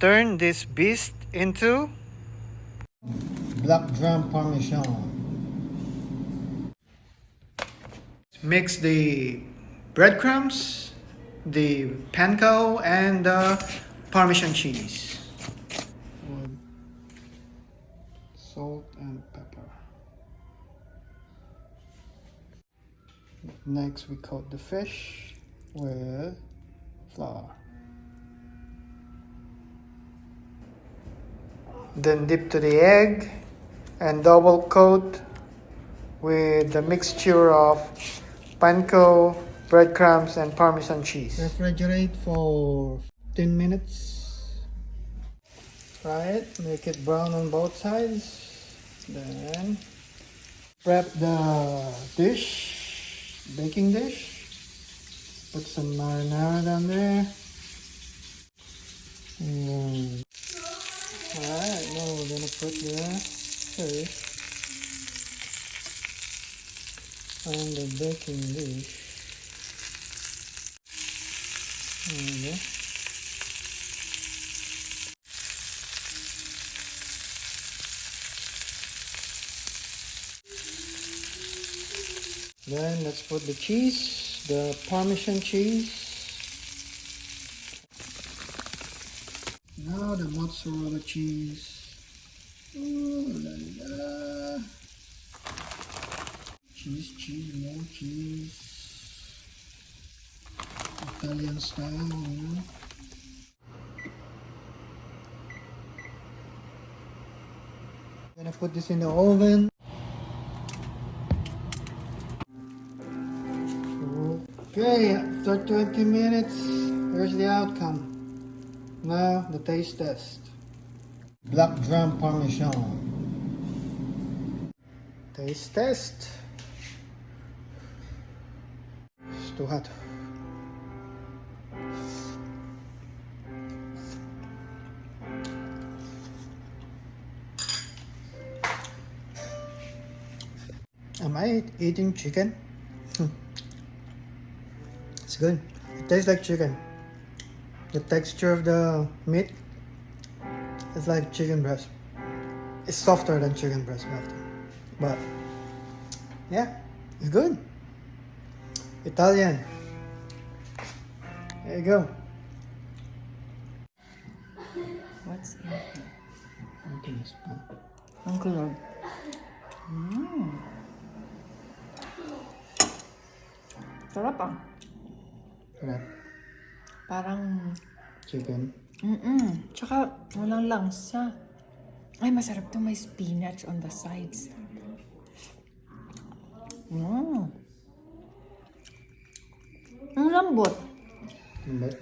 turn this beast into black drum parmesan. mix the breadcrumbs, the panko, and the parmesan cheese. With salt and pepper. Next we coat the fish with flour. Then dip to the egg and double coat with the mixture of panko, breadcrumbs, and parmesan cheese. Refrigerate for 10 minutes. Fry it, make it brown on both sides. Then prep the dish, baking dish. Put some marinara down there. Alright, now we're gonna put the fish on the baking dish. There we go. Then let's put the cheese, the parmesan cheese. Now the mozzarella cheese. Ooh la la. Cheese, more cheese. Italian style, you know. Gonna put this in the oven. Okay, after 20 minutes, here's the outcome. Now, the taste test. Black drum parmesan. Taste test. It's too hot. Am I eating chicken? It's good. It tastes like chicken. The texture of the meat is like chicken breast. It's softer than chicken breast milk. But yeah, it's good. Italian. There you go. What's in here? Okay, it's fine. Uncle Lord. Sarap ah. Right. Parang, Chicken. tsaka walang langsa. Ay, masarap to. May spinach on the sides. Ang lambot. But